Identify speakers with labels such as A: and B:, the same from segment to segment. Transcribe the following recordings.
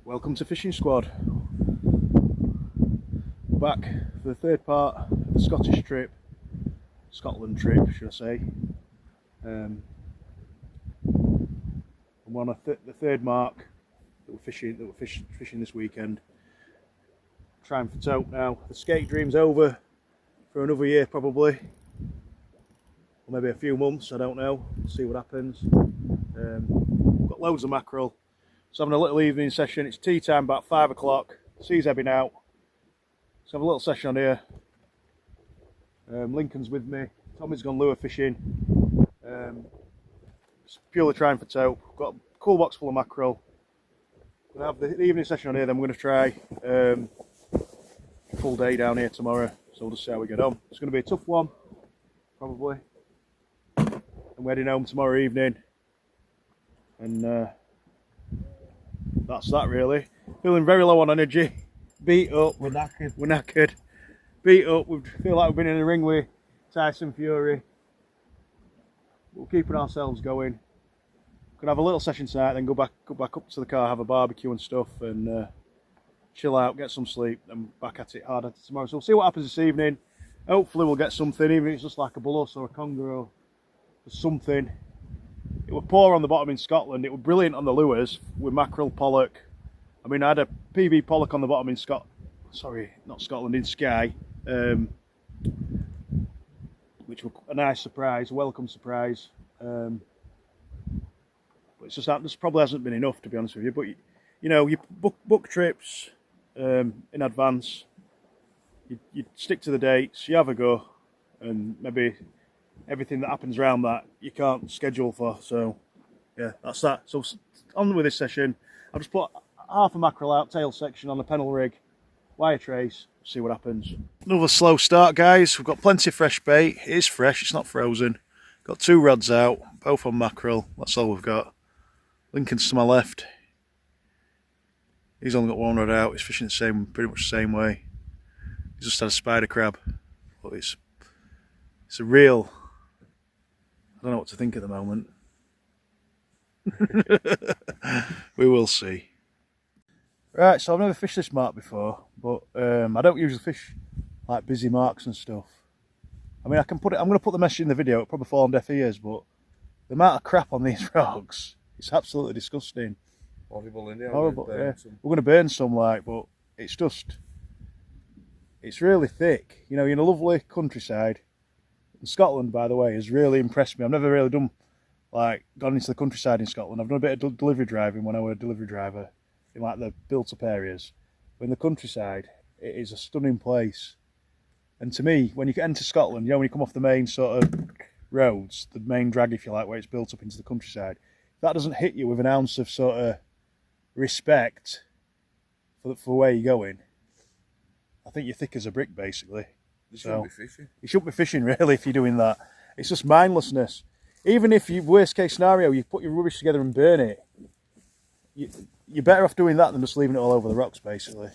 A: Welcome to Fishing Squad. We're back for the third part of the Scottish trip, Scotland trip, should I say. We're on the third mark that we're fishing this weekend. Trying for tope now. The skate dream's over for another year probably, or maybe a few months. I don't know. We'll see what happens. We've got loads of mackerel. So having a little evening session. It's tea time about 5 o'clock. Sea's ebbing out. So have a little session on here. Lincoln's with me. Tommy's gone lure fishing. It's purely trying for tope. Got a cool box full of mackerel. We'll have the evening session on here. Then we're going to try a full day down here tomorrow. So we'll just see how we get on. It's going to be a tough one, probably. And we're heading home tomorrow evening. And that's that really. Feeling very low on energy. Beat up. We're knackered. Beat up. We feel like we've been in a ring with Tyson Fury. We're keeping ourselves going. Gonna have a little session tonight, then go back up to the car, have a barbecue and stuff, and chill out, get some sleep, and back at it hard at it tomorrow. So we'll see what happens this evening. Hopefully we'll get something, even if it's just like a bulloss or a conger or something. It was poor on the bottom in Scotland. It was brilliant on the lures with mackerel, pollock. I mean, I had a PB pollock on the bottom in in Skye, which was a nice surprise, a welcome surprise. But it's just that this probably hasn't been enough, to be honest with you. But you know, you book trips in advance. You stick to the dates. You have a go, and maybe everything that happens around that you can't schedule for. So yeah, that's that. So on with this session. I've just put half a mackerel out, tail section on the pennel rig, wire trace, see what happens. Another slow start, guys. We've got plenty of fresh bait. It is fresh, it's not frozen. Got 2 rods out, both on mackerel. That's all we've got. Lincoln's to my left. He's only got 1 rod out. He's fishing pretty much the same way. He's just had a spider crab, but it's a real, I don't know what to think at the moment. We will see. Right, so I've never fished this mark before, but I don't usually fish like busy marks and stuff. I mean, I'm going to put the message in the video. It'll probably fall on deaf ears, but the amount of crap on these rocks, it's absolutely disgusting.
B: Horrible, isn't it?
A: Horrible, yeah. We're going to burn some, but it's really thick. You know, you're in a lovely countryside. And Scotland, by the way, has really impressed me. I've never really gone into the countryside in Scotland. I've done a bit of delivery driving when I was a delivery driver in like the built-up areas. But in the countryside, it is a stunning place. And to me, when you enter Scotland, you know, when you come off the main sort of roads, the main drag, if you like, where it's built up into the countryside, if that doesn't hit you with an ounce of sort of respect for where you're going, I think you're thick as a brick, basically.
B: You shouldn't be fishing. You
A: shouldn't be fishing, really, if you're doing that. It's just mindlessness. Even if you, worst case scenario, you put your rubbish together and burn it, you're better off doing that than just leaving it all over the rocks, basically.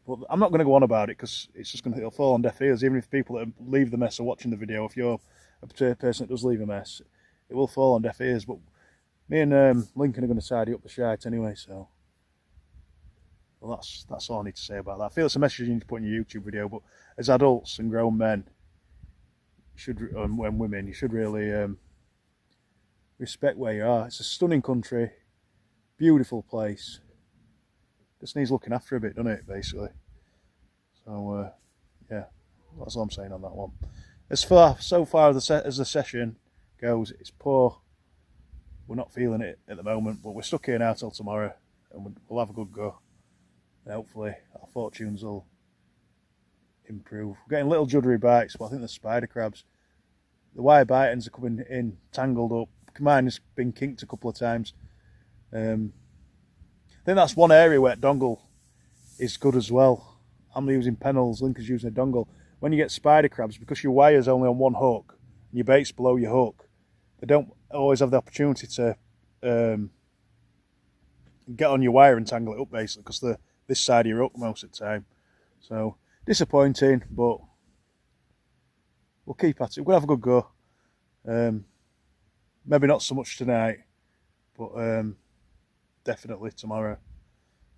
A: But I'm not going to go on about it because it'll fall on deaf ears. Even if people that leave the mess are watching the video, if you're a person that does leave a mess, it will fall on deaf ears. But me and Lincoln are going to tidy up the shite anyway, so. Well, that's all I need to say about that. I feel it's a message you need to put in your YouTube video, but as adults and grown men, and women, you should really respect where you are. It's a stunning country, beautiful place. Just needs looking after a bit, doesn't it, basically? So, yeah, that's all I'm saying on that one. So far as the session goes, it's poor. We're not feeling it at the moment, but we're stuck here now till tomorrow, and we'll have a good go. And hopefully our fortunes will improve. We're getting little juddery bites, but I think the spider crabs. The wire bite ends are coming in tangled up. Mine has been kinked a couple of times. I think that's one area where dongle is good as well. I'm using pennels, Lincoln's using a dongle. When you get spider crabs, because your wire's only on one hook and your bait's below your hook, they don't always have the opportunity to get on your wire and tangle it up, basically, because they're this side of your hook most of the time. So disappointing, but we'll keep at it. We'll have a good go. Maybe not so much tonight, but definitely tomorrow.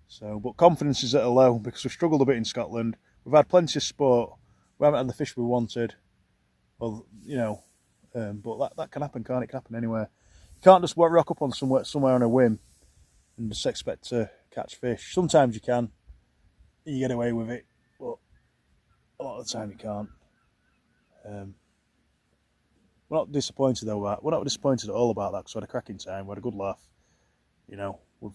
A: So, but confidence is at a low because we've struggled a bit in Scotland. We've had plenty of sport. We haven't had the fish we wanted. Well, you know, but that can happen, can't it? It can happen anywhere. You can't just rock up on somewhere on a whim and just expect to catch fish. Sometimes you can. You get away with it, but a lot of the time you can't. We're not disappointed though. We're not disappointed at all about that because we had a cracking time. We had a good laugh. You know, we've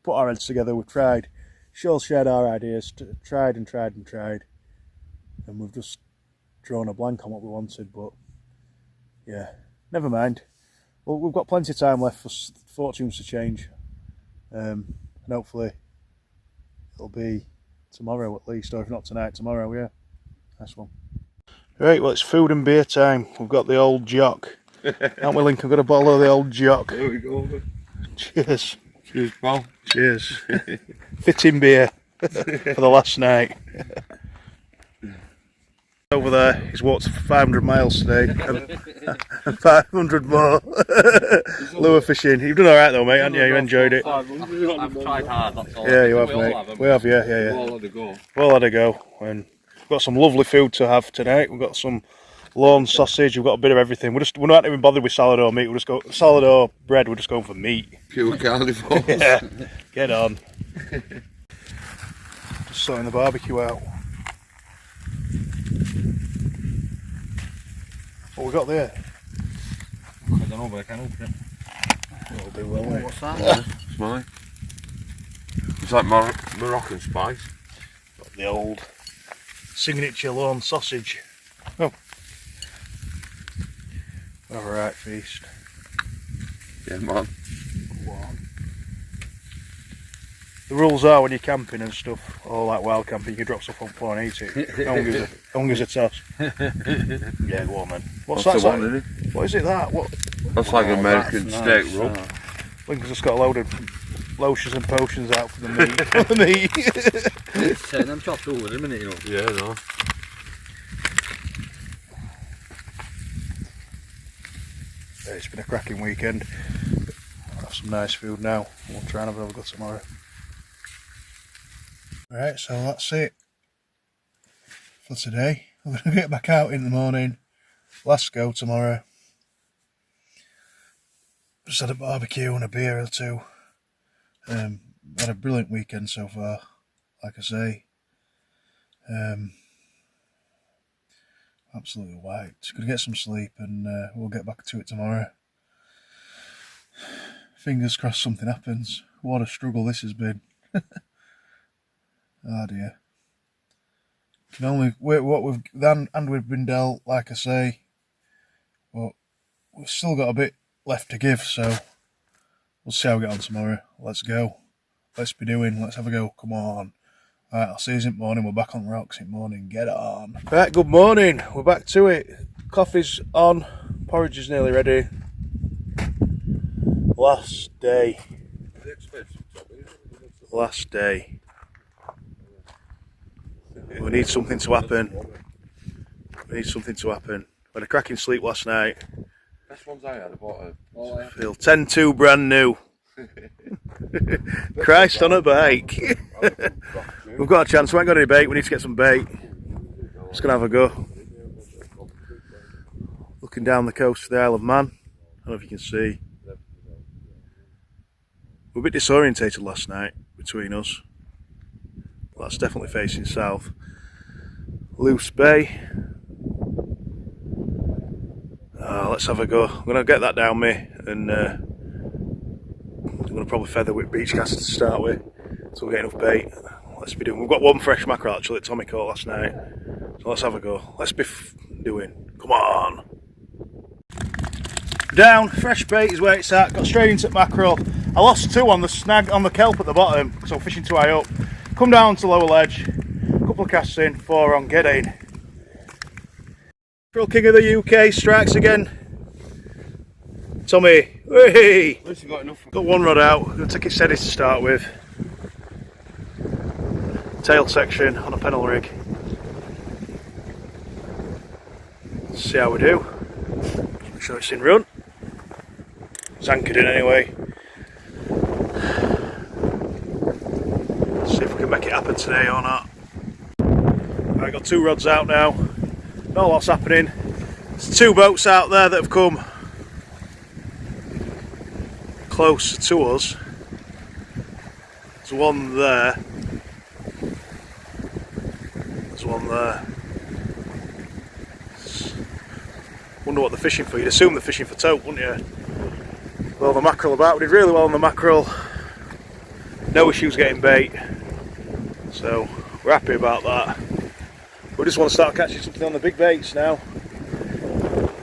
A: put our heads together. We've tried, shared our ideas, tried, and we've just drawn a blank on what we wanted. But yeah, never mind. Well, we've got plenty of time left for fortunes to change, and hopefully it'll be tomorrow at least, or if not tonight, tomorrow. Yeah, nice one. Right, well, it's food and beer time. We've got the old jock. Aren't we, Link? I've got a bottle of the old jock.
B: There we go.
A: Cheers.
B: Cheers, pal.
A: Cheers. Fitting beer for the last night. Over there, he's walked 500 miles today and 500 more. Lure fishing. You've done alright though, mate, haven't you? You enjoyed it.
C: I've tried hard, that's all.
A: Yeah, you have, mate. We have, yeah.
B: We've all had a go.
A: Well had a go. And we've got some lovely food to have tonight. We've got some lawn sausage, we've got a bit of everything. We're not even bothered with salad or meat, we'll just go salad or bread, we're just going for meat.
B: Pure carnivore.
A: Yeah, get on. Just sorting the barbecue out. What we got there?
C: I don't know, but I can open it.
A: It'll do well, mate.
C: What's that?
B: Yeah, it's mine. It's like Moroccan spice.
A: Got the old signature lawn sausage. Oh. Have a right feast.
B: Yeah, man.
A: The rules are when you're camping and stuff, or like wild camping, you can drop stuff on the floor and eat it. No one gives a toss. Yeah, go on then. What's
B: That's
A: that?
B: the one, isn't it?
A: What is it that? What?
B: That's like an American
C: that's
B: steak rub.
A: Lincoln's just got a load of lotions and potions out for the meat. For the meat.
C: Turn them chopped over in a minute, you know.
B: Yeah, no.
A: It's been a cracking weekend. I'll have some nice food now. We'll try and have another go tomorrow. Right, so that's it for today. We're going to get back out in the morning. Last go tomorrow. Just had a barbecue and a beer or two. Had a brilliant weekend so far, like I say. Absolutely wiped. Gonna get some sleep and we'll get back to it tomorrow. Fingers crossed something happens. What a struggle this has been. Oh dear. Can only wait what we've done, and we've been dealt, like I say. But we've still got a bit left to give, so we'll see how we get on tomorrow. Let's go. Let's have a go. Come on. Alright, I'll see you in the morning. We're back on rocks in the morning. Get on. Right, good morning. We're back to it. Coffee's on. Porridge is nearly ready. Last day. Last day. We need something to happen. We had a cracking sleep last night.
B: Best ones I had, I bought a...
A: Feel 10-2 brand new. Christ on a bike. We've got a chance, we ain't got any bait, we need to get some bait. Just gonna have a go. Looking down the coast of the Isle of Man. I don't know if you can see. We're a bit disorientated last night between us. That's definitely facing south. Loose Bay. Let's have a go. I'm going to get that down me and I'm going to probably feather with beach cast to start with so we'll get enough bait. Let's be doing. We've got one fresh mackerel actually that Tommy caught last night, so let's have a go. Let's be doing. Come on. Down, fresh bait is where it's at. Got straight into mackerel. I lost two on the snag on the kelp at the bottom because I'm fishing too high up. Come down to lower ledge, couple of casts in, 4 on, get in. Mackerel king of the UK strikes again. Tommy, hey!
B: At least you got enough.
A: Got one rod out, I'm going to take it steady to start with. Tail section on a pennel rig. Let's see how we do. Make sure it's in run. It's anchored in anyway. See if we can make it happen today or not. Right, got 2 rods out now. Not a lot's happening. There's 2 boats out there that have come close to us. There's one there. There's one there. Wonder what they're fishing for. You'd assume they're fishing for tope, wouldn't you? Well, the mackerel about. We did really well on the mackerel. No issues getting bait. So we're happy about that. We just want to start catching something on the big baits now.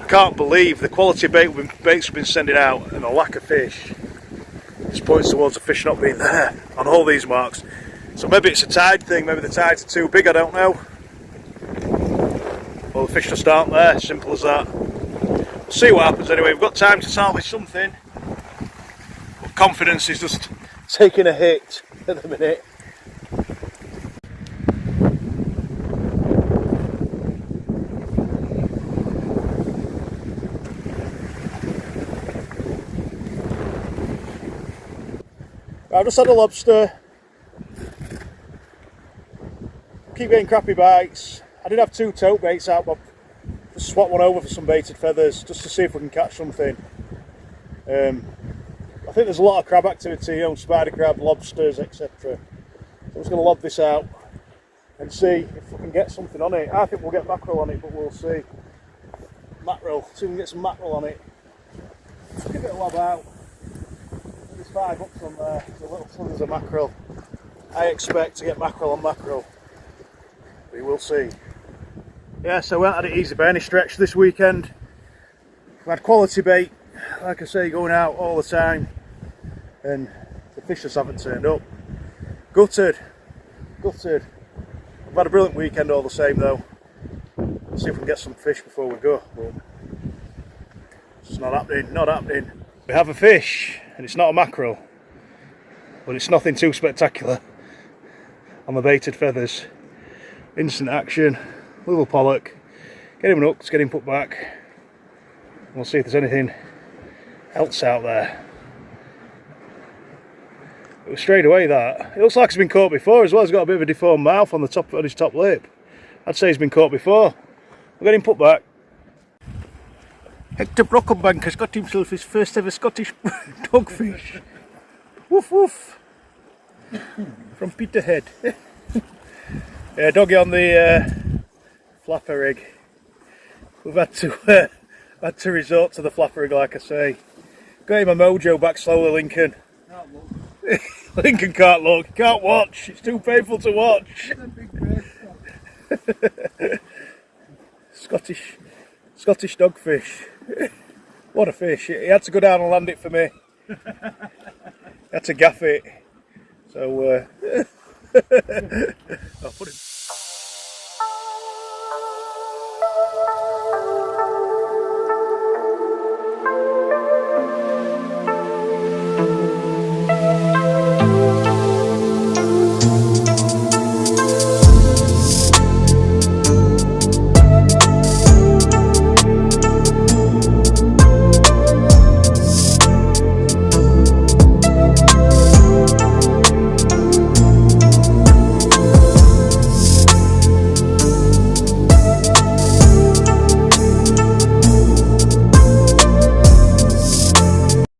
A: I can't believe the quality of baits we've been sending out and the lack of fish. This points towards the fish not being there on all these marks. So maybe it's a tide thing, maybe the tides are too big, I don't know. Well, the fish just aren't there, simple as that. We'll see what happens anyway. We've got time to salvage something. But confidence is just taking a hit at the minute. I've just had a lobster. Keep getting crappy bites. I did have 2 tope baits out, but just swap one over for some baited feathers just to see if we can catch something. I think there's a lot of crab activity, you know, spider crab, lobsters, etc. So I'm just going to lob this out and see if we can get something on it. I think we'll get mackerel on it, but we'll see. Mackerel, see if we can get some mackerel on it. Give it a lob out. There's 5 hooks on there, the little slivers of mackerel. I expect to get mackerel on mackerel. We will see. Yeah, so we haven't had it easy by any stretch this weekend. We've had quality bait, like I say, going out all the time, and the fish just haven't turned up. Gutted. We've had a brilliant weekend all the same though. We'll see if we can get some fish before we go, but it's not happening. We have a fish, and it's not a mackerel, but it's nothing too spectacular on the baited feathers. Instant action, little pollock, get him hooked, get him put back, and we'll see if there's anything else out there. It was straight away that. It looks like he's been caught before as well. He's got a bit of a deformed mouth on the top of his top lip. I'd say he's been caught before. We'll get him put back. Hector Brockenbank has got himself his first ever Scottish dogfish. Woof woof. From Peterhead. Yeah, doggy on the flapper rig. We've had to resort to the flapper rig, like I say. Got him a mojo back slowly, Lincoln. Lincoln can't look, he can't watch. It's too painful to watch. Scottish dogfish. What a fish. He had to go down and land it for me. He had to gaff it. So I'll put it.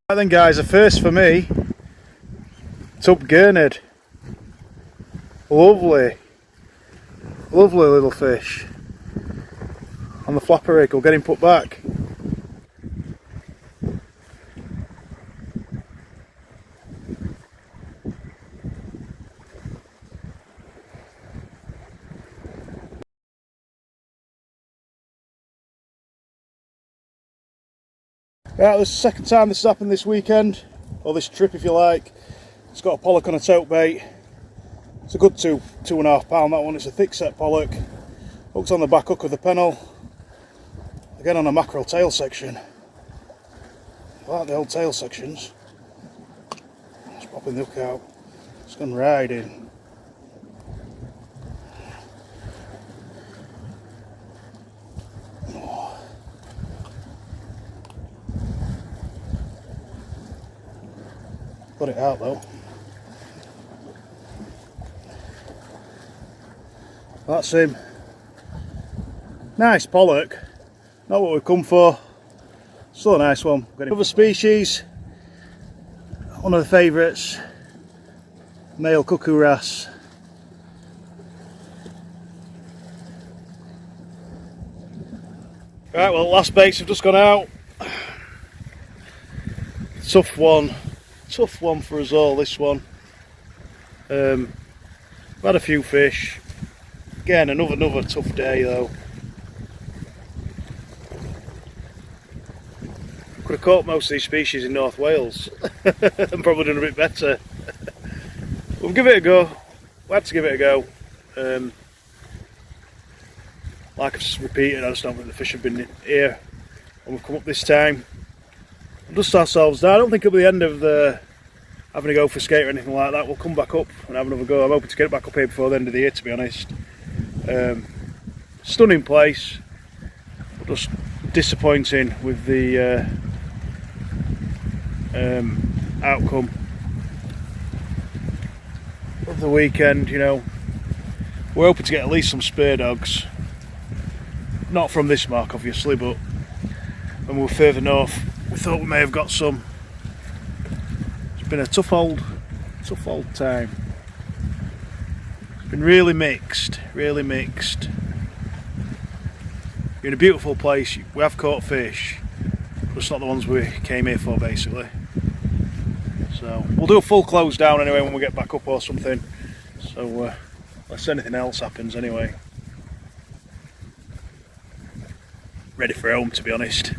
A: Right then guys, a first for me. Tup gurnard. Lovely little fish. On the flapper rig, we'll get him put back. Right, this is the second time this has happened this weekend, or this trip if you like. It's got a pollock on a tote bait. It's a good 2.5 pound that one. It's a thick set pollock. Hooked on the back hook of the pennel. Again on a mackerel tail section. I like the old tail sections. Just popping the hook out. It's gone right in. Got it out though. That's him. Nice pollock. Not what we've come for. Still a nice one. Got another species. One of the favourites. Male cuckoo wrasse. Right, well, last baits have just gone out. Tough one for us all, this one. We've had a few fish. Again, another tough day though. Could have caught most of these species in North Wales and probably done a bit better. We'll give it a go. We had to give it a go. Like I've just repeated, I just don't think the fish have been here when we've come up this time. We'll dust ourselves down. I don't think it'll be the end of the having a go for skate or anything like that. We'll come back up and have another go. I'm hoping to get it back up here before the end of the year, to be honest. Stunning place, but just disappointing with the outcome of the weekend. You know, we're hoping to get at least some spur dogs. Not from this mark, obviously, but when we were further north, we thought we may have got some. It's been a tough old time. It's been really mixed, really mixed. You're in a beautiful place. We have caught fish, but it's not the ones we came here for, basically. So we'll do a full close down anyway when we get back up or something. So unless anything else happens, anyway. Ready for home, to be honest.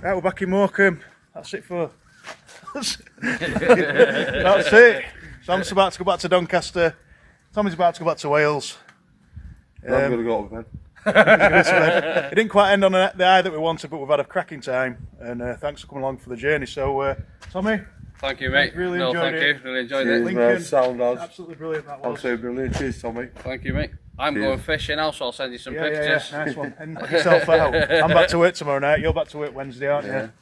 A: Right, we're back in Morecambe. That's it for. That's it. Sam's about to go back to Doncaster. Tommy's about to go back to Wales.
B: I'm going to go to bed.
A: It didn't quite end on the eye that we wanted, but we've had a cracking time. And thanks for coming along for the journey. So, Tommy.
C: Thank you, mate.
A: Really enjoyed it.
C: Really enjoyed
B: Cheers,
C: it.
A: Lincoln,
B: sound us.
A: absolutely brilliant that was.
B: Also brilliant. Cheers, Tommy.
C: Thank you, mate. I'm going fishing now, so I'll send you some pictures.
A: Yeah, nice one. And knock yourself out. I'm back to work tomorrow night. You're back to work Wednesday, aren't you?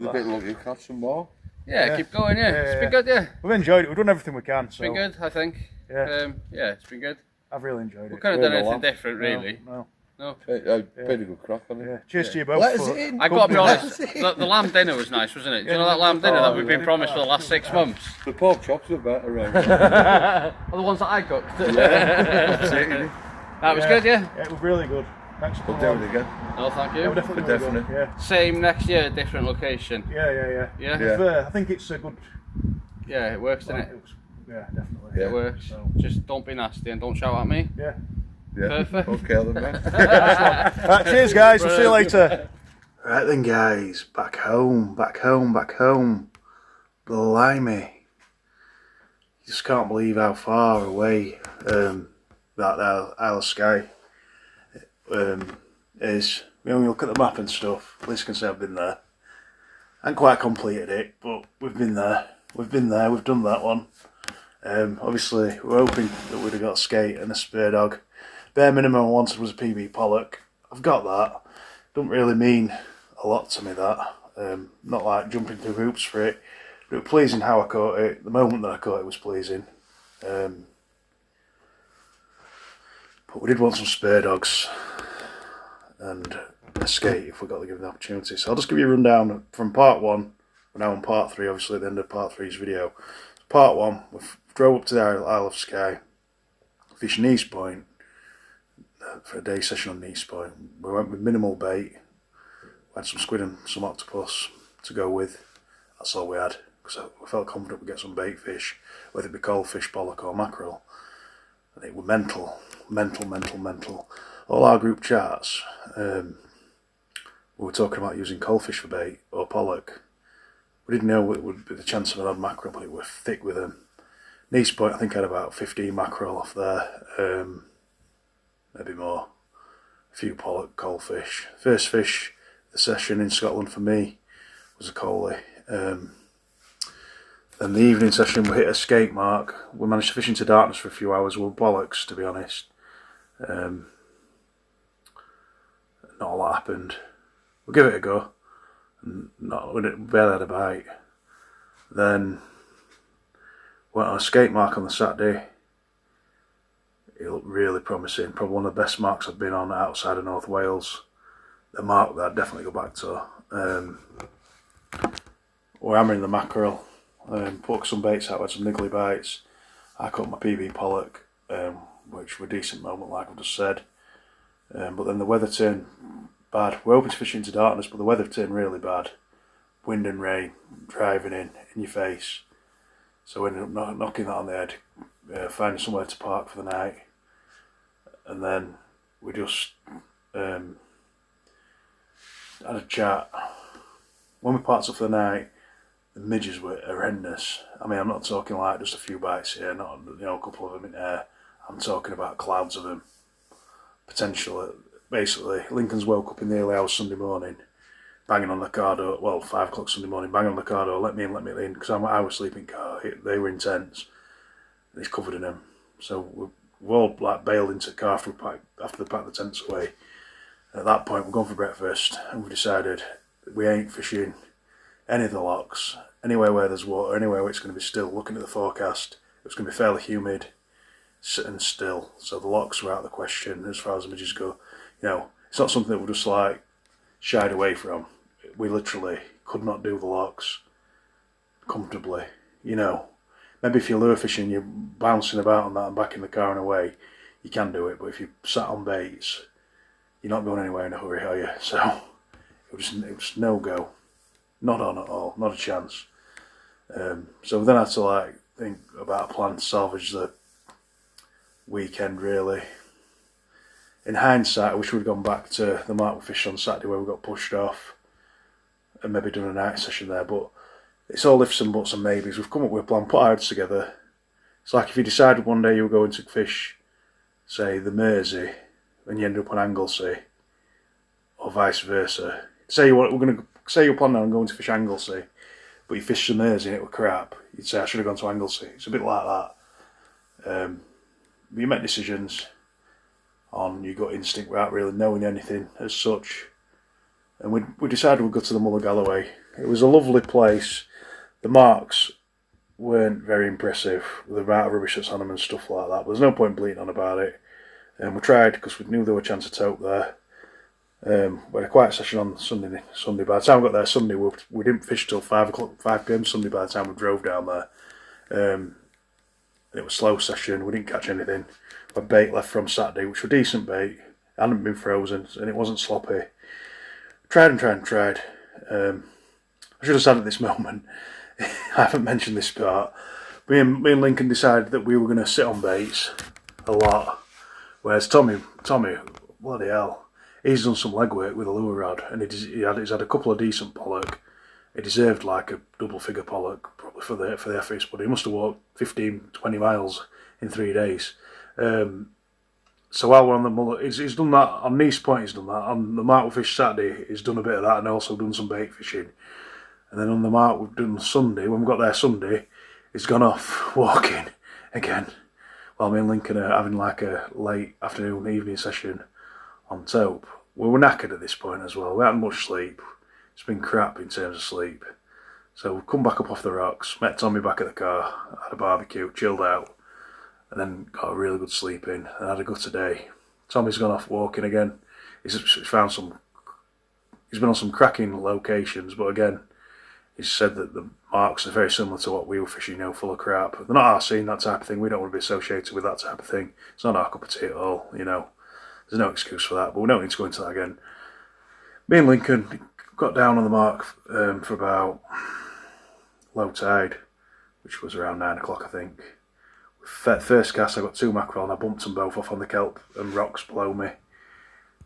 B: A bit lucky, catch some more.
C: Yeah, keep going, It's been good,
A: We've enjoyed it. We've done everything we can. So.
C: It's been good, I think.
A: Yeah.
C: It's been good.
A: I've really enjoyed it.
C: We couldn't have done anything different, really.
A: No.
B: Pretty good crack on it.
A: Yeah. Cheers to you both.
B: Let us in.
C: I got to be honest, the lamb dinner was nice, wasn't it? Do you know that lamb dinner that we've been promised for the last 6 months?
B: The pork chops are better, right?
C: Are the ones that I cooked? That was good, yeah?
A: Yeah, it was really good. Thanks for
B: We'll
A: coming
B: do
A: along.
B: it again.
C: No, thank you.
A: Yeah, we're definitely gonna go.
B: Definitely.
A: Yeah.
C: Same next year, different location.
A: Yeah.
C: Yeah?
A: I think it's a good.
C: Yeah, it works, doesn't it?
A: Yeah, definitely.
C: It works.
A: So.
C: Just don't be nasty and don't shout at me.
A: Yeah.
B: Yeah.
C: Perfect.
B: Okay then, mate.
A: Right, cheers guys, we'll see you later. Right then guys, back home. Blimey. You just can't believe how far away that Isle of Skye is. When you look at the map and stuff, at least I can say I've been there. I haven't quite completed it, but we've been there. We've done that one. Obviously, we're hoping that we'd have got a skate and a spur dog. Bare minimum I wanted was a PB pollock. I've got that. Don't really mean a lot to me, that. Not like jumping through hoops for it. But it was pleasing how I caught it. The moment that I caught it was pleasing. But we did want some spur dogs and a skate if we got to give the opportunity. So I'll just give you a rundown from part 1. We're now on part 3, obviously at the end of part 3's video. Part 1, we drove up to the Isle of Skye, fishing East Point for a day session on East Point. We went with minimal bait. We had some squid and some octopus to go with. That's all we had, because we felt confident we'd get some bait fish, whether it be coalfish, pollock or mackerel. And it was mental. All our group chats, we were talking about using coalfish for bait or pollock. We didn't know it would be the chance of an odd mackerel, but it was thick with them. East Point, I think I had about 15 mackerel off there, maybe more. A few pollock, coalfish. First fish the session in Scotland for me was a coalie. Then the evening session we hit a skate mark. We managed to fish into darkness for a few hours with bollocks, to be honest. Not a lot happened. We'll give it a go. We barely had a bite. Then went on a skate mark on the Saturday. It looked really promising. Probably one of the best marks I've been on outside of North Wales. The mark that I'd definitely go back to. We're hammering the mackerel. Put some baits out, had some niggly bites. I caught my PB pollock, which were a decent moment, like I've just said. But then the weather turned bad. We're hoping to fish into darkness, but the weather turned really bad. Wind and rain driving in your face. So we ended up knocking that on the head, finding somewhere to park for the night. And then we just had a chat. When we parked up for the night, the midges were horrendous. I mean, I'm not talking like just a few bites here, not a couple of them in air. I'm talking about clouds of them. Potentially, basically, Lincoln's woke up in the early hours Sunday morning, banging on the car door. Well, 5 o'clock Sunday morning, banging on the car door. Let me in, because I was sleeping car. They were intense. And he's covered in them. So we all like bailed into the car after they packed the tents away. And at that point, we're going for breakfast, and we decided we ain't fishing any of the locks, anywhere where there's water, anywhere where it's going to be still. Looking at the forecast, it's going to be fairly humid and still, so the locks were out of the question as far as the midges go. It's not something that we just like shied away from. We literally could not do the locks comfortably. Maybe if you're lure fishing, you're bouncing about on that and back in the car and away, you can do it, but if you sat on baits, you're not going anywhere in a hurry, are you? So it was no go. Not on at all, not a chance. So we then had to think about a plan to salvage the weekend, really. In hindsight, I wish we'd gone back to the mark we fished on Saturday where we got pushed off and maybe done a night session there, but it's all ifs and buts and maybes. We've come up with a plan, put our heads together. It's like if you decided one day you were going to fish, say, the Mersey, and you end up on Anglesey, or vice versa. Say you're planning on going to fish Anglesey, but you fished the Mersey and it was crap. You'd say, I should have gone to Anglesey. It's a bit like that. But you make decisions on your gut instinct without really knowing anything as such. And we decided we'd go to the Mull Of Galloway. It was a lovely place. The marks weren't very impressive with the amount of rubbish that's on them and stuff like that. But there's no point bleating on about it. And we tried because we knew there were a chance of tope there. We had a quiet session on Sunday. By the time we got there Sunday, we didn't fish till 5 p.m. Sunday by the time we drove down there. It was a slow session, we didn't catch anything. We had bait left from Saturday, which were decent bait. It hadn't been frozen, and it wasn't sloppy. Tried. I should have said at this moment, I haven't mentioned this part. Me and Lincoln decided that we were going to sit on baits a lot. Whereas Tommy, bloody hell, he's done some legwork with a lure rod, and he's had a couple of decent pollock. He deserved like a double figure pollock probably for the efforts, but he must have walked 15-20 miles in 3 days. So while we're on the Mull, he's done that on East Point. He's done that on the mark we fished Saturday. He's done a bit of that and also done some bait fishing. And then on the mark we've done Sunday. When we got there Sunday, he's gone off walking again. While me and Lincoln are having like a late afternoon, evening session on tope. We were knackered at this point as well. We hadn't much sleep. It's been crap in terms of sleep. So we've come back up off the rocks, met Tommy back at the car, had a barbecue, chilled out, and then got a really good sleep in and had a good day. Tommy's gone off walking again. He's found some he's been on some cracking locations, but again, he's said that the marks are very similar to what we were fishing, full of crap. They're not our scene, that type of thing. We don't want to be associated with that type of thing. It's not our cup of tea at all, There's no excuse for that, but we don't need to go into that again. Me and Lincoln got down on the mark for about low tide, which was around 9 o'clock, I think. First cast, I got 2 mackerel and I bumped them both off on the kelp and rocks below me.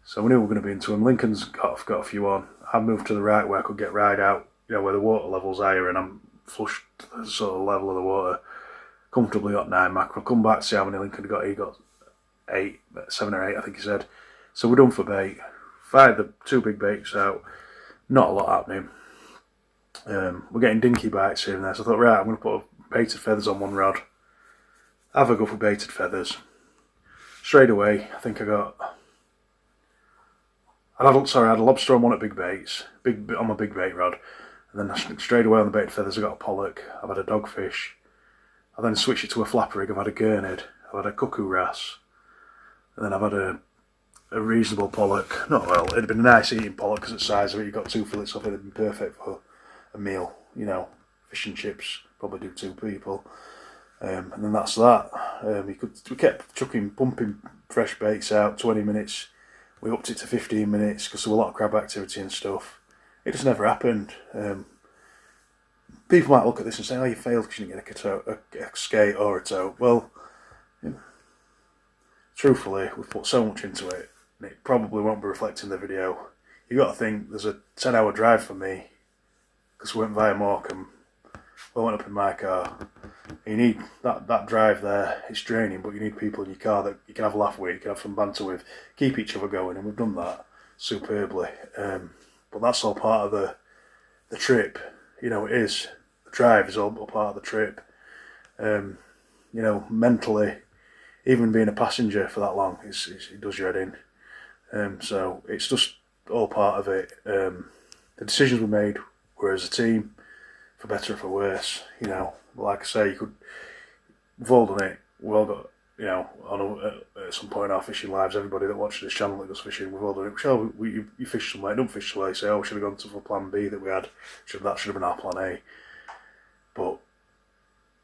A: So we knew we were going to be into them. Lincoln's got a few on. I moved to the right where I could get right out, where the water level's higher and I'm flush to the sort of level of the water. Comfortably got 9 mackerel. Come back to see how many Lincoln got. He got 7 or 8, I think he said. So we're done for bait. Fired the 2 big baits out. Not a lot happening. We're getting dinky bites here and there. So I thought, right, I'm going to put baited feathers on one rod. Have a go for baited feathers. Straight away, I think I had a lobster on one at big baits, on my big bait rod, and then straight away on the baited feathers I got a pollock. I've had a dogfish. I then switched it to a flapper rig. I've had a gurnard. I've had a cuckoo wrasse, and then I've had a reasonable pollock. Not well. It'd been a nice eating pollock because of the size of it. You got 2 fillets of it. It'd been perfect for a meal. Fish and chips probably do 2 people. And then that's that. We kept pumping fresh baits out, 20 minutes. We upped it to 15 minutes because there was a lot of crab activity and stuff. It just never happened. People might look at this and say, oh, you failed because you didn't get a skate or a tote. Well, truthfully, we've put so much into it, and it probably won't be reflecting the video. You've got to think, there's a 10-hour drive for me because we went via Morecambe. We went up in my car. You need that drive there. It's draining, but you need people in your car that you can have a laugh with, you can have some banter with, keep each other going, and we've done that superbly. But that's all part of the trip. It is. The drive is all part of the trip. Mentally, even being a passenger for that long, it does your head in. So it's just all part of it. The decisions we made were as a team, for better or for worse. Like I say, we've all done it. We've all got, at some point in our fishing lives, everybody that watches this channel that goes fishing, we've all done it. You fish somewhere, don't fish somewhere, you say, oh, we should have gone to plan B that we had. That should have been our plan A. But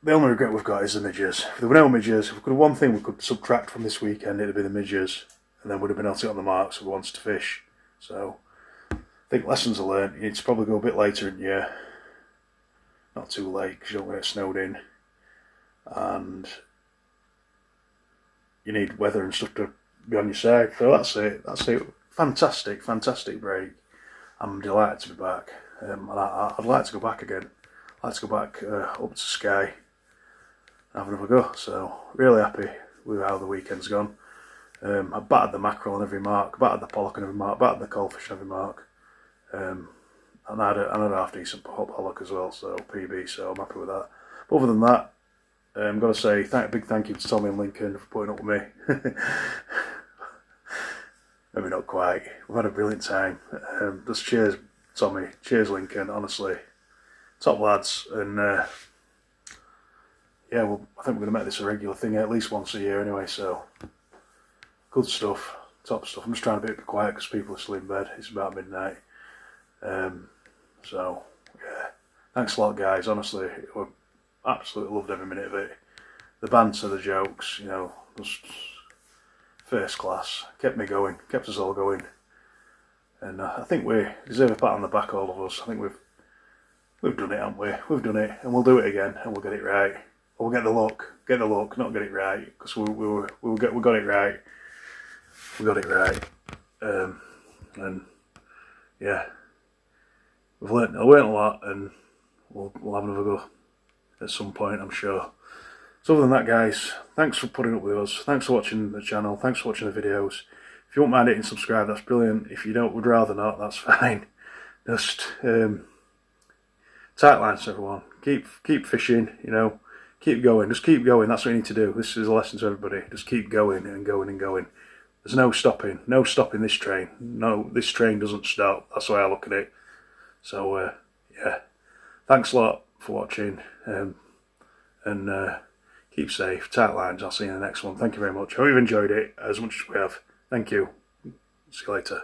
A: the only regret we've got is the midges. If there were no midges, if we could have one thing we could subtract from this weekend, it'd be the midges, and then we'd have been able to get on the marks if we wanted to fish. So I think lessons are learned. You need to probably go a bit later in the year. Not too late because you don't want to get snowed in, and you need weather and stuff to be on your side. So that's it. Fantastic break. I'm delighted to be back. And I'd like to go back again. I'd like to go back up to Skye and have another go. So really happy with how the weekend's gone. I battered the mackerel on every mark, battered the pollock on every mark, battered the coalfish on every mark. And I had a half decent pollock as well, so PB, so I'm happy with that. But other than that, I've got to say big thank you to Tommy and Lincoln for putting up with me. Maybe not quite. We've had a brilliant time. Just cheers, Tommy. Cheers, Lincoln. Honestly, top lads. And I think we're going to make this a regular thing, at least once a year anyway. So good stuff, top stuff. I'm just trying to be a bit quiet because people are still in bed. It's about midnight. So yeah, thanks a lot, guys. Honestly, I absolutely loved every minute of it. The banter, the jokes, just first class. Kept me going, kept us all going, and I think we deserve a pat on the back, all of us. I think we've done it, haven't we? We've done it, and we'll do it again, and we'll get it right. We'll get the look, not get it right, because we got it right. We got it right, and yeah. I learned a lot, and we'll have another go at some point, I'm sure. So other than that, guys, thanks for putting up with us. Thanks for watching the channel. Thanks for watching the videos. If you won't mind hitting subscribe, that's brilliant. If you would rather not, that's fine. Just tight lines, everyone. Keep fishing. Keep going. Just keep going. That's what you need to do. This is a lesson to everybody. Just keep going and going and going. There's no stopping. No stopping this train. No, this train doesn't stop. That's the way I look at it. So yeah, thanks a lot for watching, and keep safe, tight lines. I'll see you in the next one. Thank you very much. I hope you've enjoyed it as much as we have. Thank you. See you later.